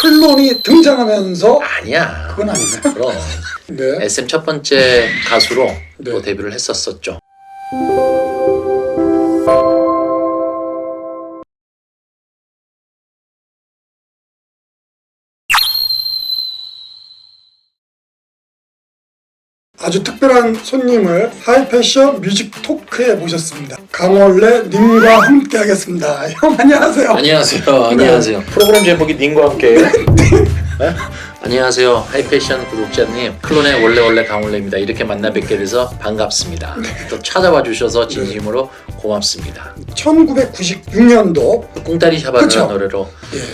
클론이 등장하면서 아니야. 그건 아니네. 그럼 네. SM 첫 번째 가수로 네. 또 데뷔를 했었었죠. 아주 특별한 손님을 하이패션 뮤직 토크에 모셨습니다. 강원래 님과 함께 하겠습니다. 형 안녕하세요. 안녕하세요. 안녕하세요. 프로그램 제목이 님과 함께예요? 네? 안녕하세요. 하이패션 구독자님. 클론의 원래 강원래입니다. 이렇게 만나 뵙게 돼서 반갑습니다. 또 찾아와 주셔서 진심으로 고맙습니다. 1996년도 꿍따리 샤바라는 노래로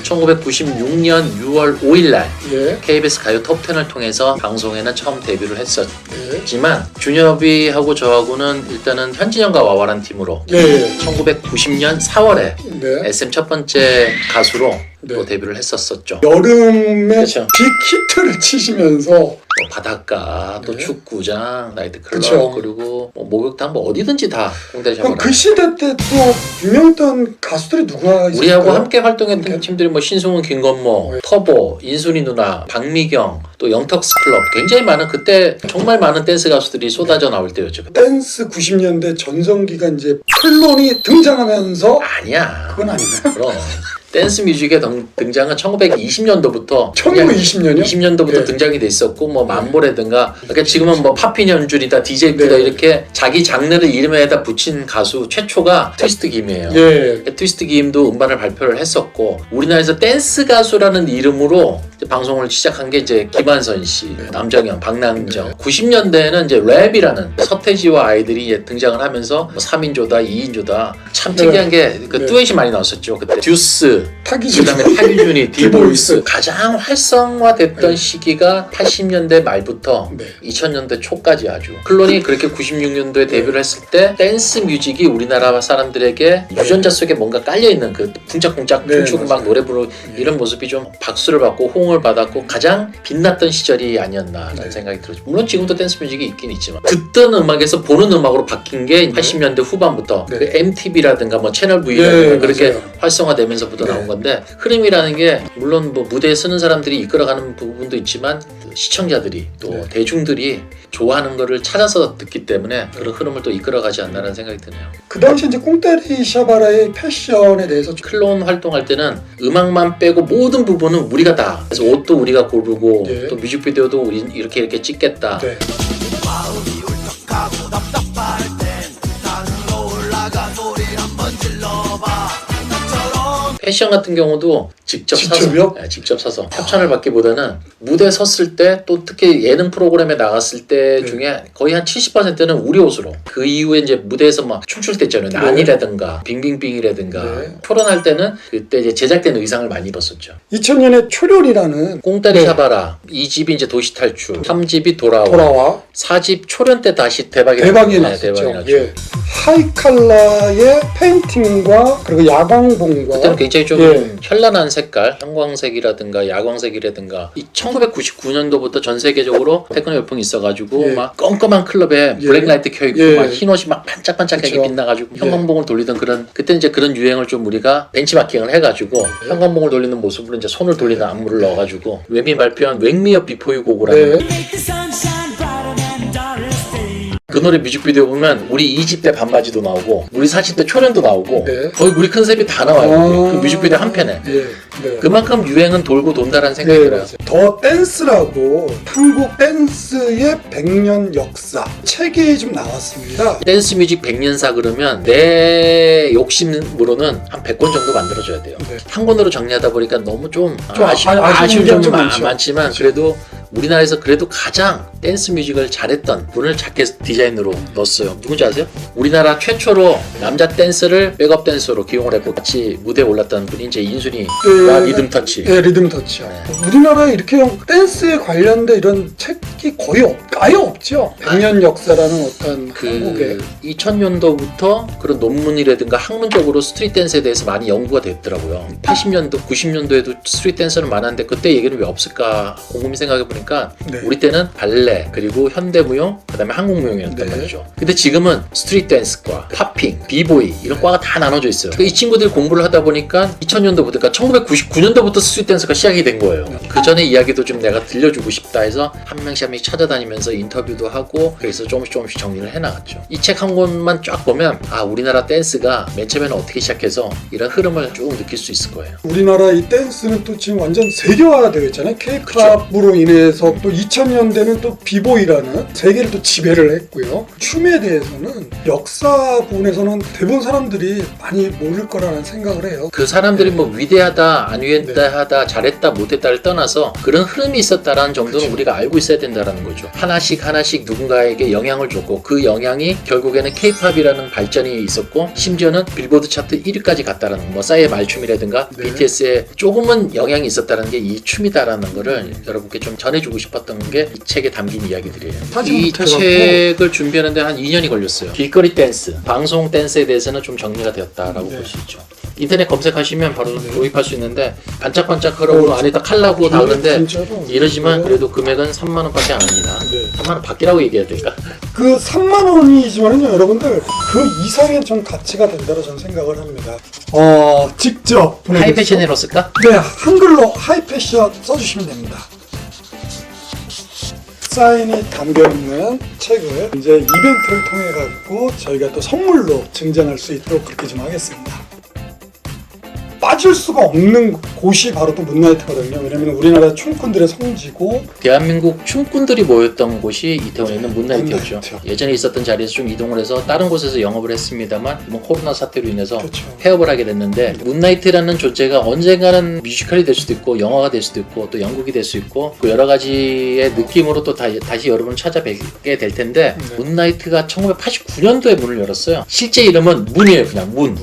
1996년 6월 5일날 KBS 가요 톱10을 통해서 방송에는 처음 데뷔를 했었지만 준엽이하고 저하고는 일단은 현진영과 와와란 팀으로 1990년 4월에 SM 첫 번째 가수로 또 데뷔를 했었었죠. 여름에 그쵸. 빅히트를 치시면서 바닷가, 또 축구장, 나이트클럽, 그쵸. 그리고 목욕탕 어디든지 다 꿍따리 그럼 샤바라. 그 시대 때 또 유명했던 가수들이 누가 있을까요? 우리하고 함께 활동했던 팀들이 신승훈, 김건모, 터보, 인순이 누나, 박미경, 또 영턱스 클럽, 굉장히 많은 그때 정말 많은 댄스 가수들이 쏟아져 나올 때였죠. 댄스 90년대 전성기가 이제 클론이 등장하면서 아니야. 그건 아니네. 그럼 댄스 뮤직의 등장은 1920년도부터 1920년이요? 20년도부터 등장이 돼 있었고 만보라든가 그러니까 지금은 팝핀 연준이다 DJ 푸다 이렇게 자기 장르를 이름에다 붙인 가수 최초가 트위스트 김이에요. 트위스트 김도 음반을 발표를 했었고 우리나라에서 댄스 가수라는 이름으로 방송을 시작한 게 이제 김한선 씨, 남정현, 박남정. 90년대에는 이제 랩이라는 서태지와 아이들이 이제 등장을 하면서 3인조다, 2인조다. 참 특이한 게 그 듀엣이 많이 나왔었죠. 그때 듀스, 그다음에 타기준이, 디보이스. 가장 활성화됐던 시기가 80년대 말부터 2000년대 초까지 아주. 클론이 그렇게 96년도에 데뷔를 했을 때 댄스 뮤직이 우리나라 사람들에게 유전자 속에 뭔가 깔려있는 그 쿵짝쿵짝 춤추고 막 노래 부르고 이런 모습이 좀 박수를 받고 호응을 받았고 가장 빛났던 시절이 아니었나라는 생각이 들었죠. 물론 지금도 댄스 뮤직이 있긴 있지만 듣던 음악에서 보는 음악으로 바뀐 게 80년대 후반부터 그 MTV라든가 채널 V라든가 그렇게 활성화되면서부터 나온 건데 흐름이라는 게 물론 무대에 서는 사람들이 이끌어가는 부분도 있지만 시청자들이 또 대중들이 좋아하는 거를 찾아서 듣기 때문에 그런 흐름을 또 이끌어가지 않나라는 생각이 드네요. 그 당시 이제 꿍따리 샤바라의 패션에 대해서 클론 활동할 때는 음악만 빼고 모든 부분은 우리가 다 그래서 옷도 우리가 고르고 또 뮤직비디오도 우리 이렇게 찍겠다. 마음이 울적하고 답답할 땐 산으로 올라가 소리 한번 질러봐. 패션 같은 경우도 직접 직접요? 사서 직접 사서 협찬을 받기보다는 무대에 섰을 때 또 특히 예능 프로그램에 나갔을 때 중에 거의 한 70%는 우리 옷으로 그 이후에 이제 무대에서 막 춤출 때 있잖아요. 난이라든가 빙빙빙이라든가 초론할 때는 그때 이제 제작된 의상을 많이 입었었죠. 2000년에 초련이라는 꿍따리 샤바라 2집이 이제 도시탈출 3집이 돌아와 4집 초련 때 다시 대박이 났었죠. 하이칼라의 페인팅과 그리고 야광봉과 그때는 굉장히 좀 현란한 색깔 형광색이라든가 야광색이라든가 이 1999년도부터 전 세계적으로 테크노 열풍이 있어가지고 막 껌껌한 클럽에 블랙라이트 켜있고 막 흰옷이 막 반짝반짝하게 빛나가지고 형광봉을 돌리던 그런 그때 이제 그런 유행을 좀 우리가 벤치마킹을 해가지고 형광봉을 돌리는 모습으로 이제 손을 돌리는 안무를 넣어가지고 웨미 발표한 Wake Me Up Before You Go라는 그 노래 뮤직비디오 보면 우리 2집 때 반바지도 나오고 우리 4집 때 초련도 나오고 거의 우리 컨셉이 다 나와요. 그 뮤직비디오 한 편에. 그만큼 유행은 돌고 돈다라는 생각이 들어요. 더 댄스라고 한국 댄스의 100년 역사 책이 좀 나왔습니다. 댄스 뮤직 100년사 그러면 내 욕심으로는 한 100권 정도 만들어줘야 돼요. 한 권으로 정리하다 보니까 너무 좀 아쉬운 점도 많지만 그래도 우리나라에서 그래도 가장 댄스 뮤직을 잘했던 분을 작게 디자인으로 넣었어요. 누군지 아세요? 우리나라 최초로 남자 댄스를 백업 댄서로 기용을 했고 같이 무대에 올랐던 분이 이제 인순이와 리듬 터치. 리듬 터치. 우리나라에 이렇게 댄스에 관련된 이런 책이 거의 아예 없죠. 100년 역사라는 어떤 한국의 2000년도부터 그런 논문이라든가 학문적으로 스트릿 댄스에 대해서 많이 연구가 됐더라고요. 80년도, 90년도에도 스트릿 댄서는 많았는데 그때 얘기는 왜 없을까 곰곰이 생각해 보니까 우리 때는 발레 그리고 현대무용 그다음에 한국무용이었단 네. 말이죠. 근데 지금은 스트리트 댄스과 팝핑, 비보이 이런 과가 다 나눠져 있어요. 그러니까 이 친구들이 공부를 하다 보니까 2000년도부터, 그러니까 1999년도부터 스트리트 댄스가 시작이 된 거예요. 그 전에 이야기도 좀 내가 들려주고 싶다 해서 한 명씩 찾아다니면서 인터뷰도 하고 그래서 조금씩 정리를 해나갔죠. 이 책 한 권만 쫙 보면 아, 우리나라 댄스가 맨 처음에는 어떻게 시작해서 이런 흐름을 쭉 느낄 수 있을 거예요. 우리나라 이 댄스는 또 지금 완전 세계화가 되어 있잖아요. K-팝으로 인해서 또 2000년대는 또 비보이라는 세계를 또 지배를 했고요. 춤에 대해서는 역사 부분에서는 대부분 사람들이 많이 모를 거라는 생각을 해요. 그 사람들이 뭐 위대하다, 안 위대하다, 잘했다, 못했다를 떠나서 그런 흐름이 있었다라는 정도는 우리가 알고 있어야 된다는 거죠. 하나씩 누군가에게 영향을 줬고 그 영향이 결국에는 K-팝이라는 발전이 있었고 심지어는 빌보드 차트 1위까지 갔다라는 뭐 싸이의 말춤이라든가 BTS에 조금은 영향이 있었다는 게 이 춤이다라는 거를 여러분께 좀 전해주고 싶었던 게 이 책에 담긴 이야기들이에요. 이 책을 준비하는데 한 2년이 걸렸어요. 길거리 댄스, 방송 댄스에 대해서는 좀 정리가 되었다라고 볼 수 있죠. 인터넷 검색하시면 바로 도입할 수 있는데 반짝반짝 흐르고 안에다 칼라고 나오는데 이러지만 그래도 금액은 3만 원밖에 안 합니다. 3만 원 밖이라고 얘기해야 될까? 그 3만 원이지만요, 여러분들 그 이상의 전 가치가 된다고 저는 생각을 합니다. 직접 하이패션으로 쓸까? 네, 한글로 하이패션 써주시면 됩니다. 사인이 담겨있는 책을 이제 이벤트를 통해 가지고 저희가 또 선물로 증정할 수 있도록 그렇게 좀 하겠습니다. 빠질 수가 없는 곳이 바로 또 문나이트거든요. 왜냐면 우리나라 춤꾼들의 성지고 대한민국 춤꾼들이 모였던 곳이 이태원에 있는 문나이트였죠. 문나이트. 예전에 있었던 자리에서 좀 이동을 해서 다른 곳에서 영업을 했습니다만 뭐 코로나 사태로 인해서 그렇죠. 폐업을 하게 됐는데 문나이트라는 존재가 언젠가는 뮤지컬이 될 수도 있고 영화가 될 수도 있고 또 연극이 될 수 있고 그 여러 가지의 느낌으로 또 다시 여러분을 찾아뵙게 될 텐데 문나이트가 1989년도에 문을 열었어요. 실제 이름은 문이에요. 그냥 문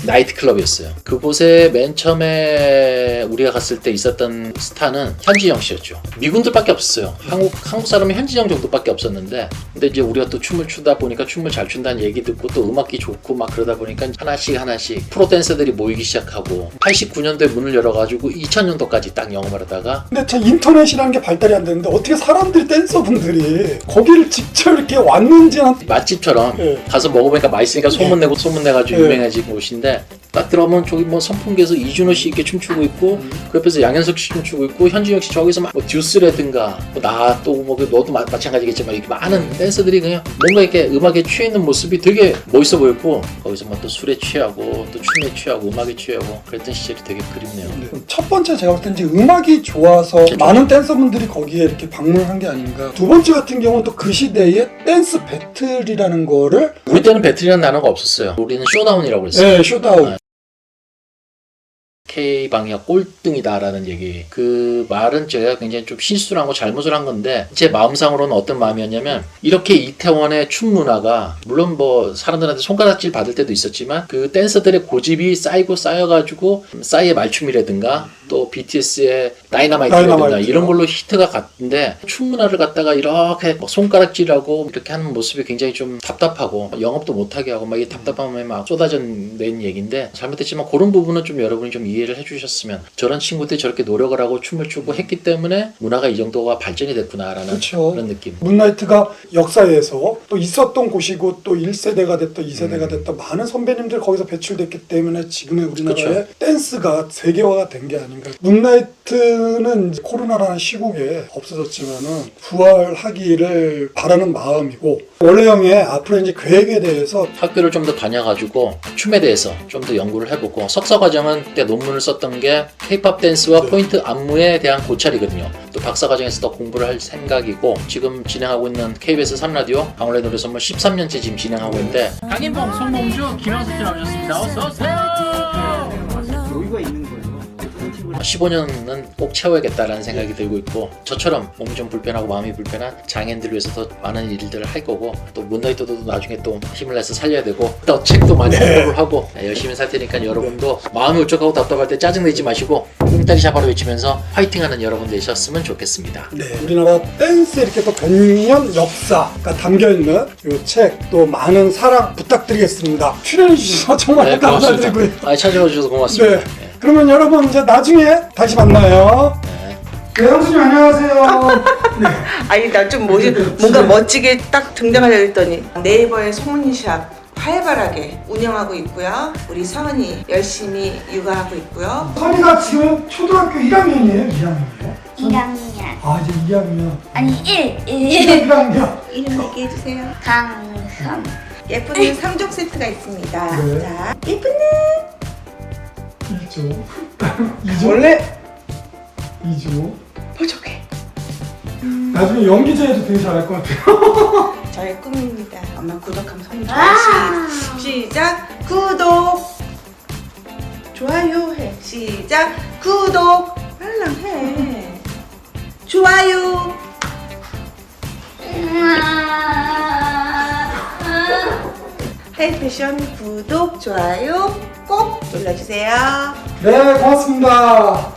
나이트클럽이었어요. 그곳에 맨 처음에 우리가 갔을 때 있었던 스타는 현진영 씨였죠. 미군들밖에 없었어요. 한국 사람은 현진영 정도밖에 없었는데 근데 이제 우리가 또 춤을 추다 보니까 춤을 잘 춘다는 얘기 듣고 또 음악이 좋고 막 그러다 보니까 하나씩 프로 댄서들이 모이기 시작하고 89년도에 문을 열어가지고 2000년도까지 딱 영업을 하다가 근데 참 인터넷이라는 게 발달이 안 되는데 어떻게 사람들이 댄서분들이 거기를 직접 이렇게 왔는지는 맛집처럼 네. 가서 먹어보니까 맛있으니까 소문내가지고 네. 유명해진 곳인데 딱 들어오면 저기 뭐 선풍기에서 이준호 씨 이렇게 춤추고 있고 그 옆에서 양현석 씨 춤추고 있고 현진영 씨 저기서 막 뭐 듀스라든가 뭐 나 또 뭐 너도 마찬가지겠지만 이렇게 많은 댄서들이 그냥 뭔가 이렇게 음악에 취해 있는 모습이 되게 멋있어 보였고 거기서 막 또 술에 취하고 또 춤에 취하고 음악에 취하고 그랬던 시절이 되게 그립네요. 첫 번째 제가 볼 때 이제 음악이 좋아서 많은 댄서분들이 거기에 이렇게 방문한 게 아닌가. 두 번째 같은 경우는 또 그 시대에 댄스 배틀이라는 거를 우리 때는 배틀이라는 단어가 없었어요. 우리는 쇼다운이라고 그랬어요. 네, 쇼다운. K방이가 꼴등이다라는 얘기. 그 말은 제가 굉장히 좀 실수를 한 거 잘못을 한 건데 제 마음상으로는 어떤 마음이었냐면 이렇게 이태원의 춤 문화가 물론 뭐 사람들한테 손가락질 받을 때도 있었지만 그 댄서들의 고집이 쌓여가지고 싸이의 말춤이라든가 또 BTS의 다이너마이트라든가 이런 걸로 히트가 갔는데 춤 문화를 갖다가 이렇게 막 손가락질하고 이렇게 하는 모습이 굉장히 좀 답답하고 영업도 못하게 하고 막 이 답답함에 막 쏟아져 낸 얘기인데 잘못했지만 그런 부분은 좀 여러분이 좀 이해를 해주셨으면 저런 친구들이 저렇게 노력을 하고 춤을 추고 했기 때문에 문화가 이 정도가 발전이 됐구나라는 그렇죠. 그런 느낌. 문나이트가 역사에서 또 있었던 곳이고 또 1세대가 됐던 2세대가 됐던 많은 선배님들 거기서 배출됐기 때문에 지금의 우리나라의 그렇죠. 댄스가 세계화가 된 게 아닌가. 문나이트는 이제 코로나라는 시국에 없어졌지만은 부활하기를 바라는 마음이고 원래형의 앞으로 이제 계획에 대해서 학교를 좀 더 다녀가지고 춤에 대해서 좀 더 연구를 해보고 석사 과정은 그때 논문을 썼던 게 K-팝 댄스와 포인트 안무에 대한 고찰이거든요. 또 박사 과정에서 더 공부를 할 생각이고 지금 진행하고 있는 KBS 3라디오 방울의 노래 선물 13년째 지금 진행하고 있는데 강인봉, 송봉주, 김영석 씨 나오셨습니다. 어서 오세요. 여유가 있는 거예요. 15년은 꼭 채워야겠다라는 생각이 들고 있고 저처럼 몸이 좀 불편하고 마음이 불편한 장애인들을 위해서 더 많은 일들을 할 거고 또 문나이트도 나중에 또 힘을 내서 살려야 되고 또 책도 많이 공부를 하고 열심히 살 테니까 여러분도 마음이 울적하고 답답할 때 짜증내지 마시고 꽁다리 잡아라 외치면서 화이팅하는 여러분 되셨으면 좋겠습니다. 네, 우리나라 댄스 이렇게 또 100년 역사가 담겨있는 이 책 또 많은 사랑 부탁드리겠습니다. 출연해 주셔서 정말 감사드리고요. 찾아와 주셔서 고맙습니다. 네. 그러면 여러분 이제 나중에 다시 만나요. 네. 네, 형수님 안녕하세요. 네. 아니 나 좀 뭔가 멋지게 딱 등장하려 했더니 네이버의 소문샵 활발하게 운영하고 있고요. 우리 서은이 열심히 육아하고 있고요. 선이가 지금 초등학교 1학년이에요? 2학년이에요? 1학년. 아, 이제 2학년. 아니 1. 1학년. 이름 얘기해 주세요. 강선. 예쁜 눈 3종 세트가 있습니다. 네. 자, 예쁜 눈 2조. 2조? 원래 2조. 부족해. 나중에 연기자에도 되게 잘할 것 같아요. 저의 꿈입니다. 엄마 구독하면 손 아. 좋아하시. 시작. 구독. 좋아요 해. 시작. 구독. 빨랑 해. 좋아요. 하이패션 구독, 좋아요 꼭 눌러주세요. 네, 고맙습니다.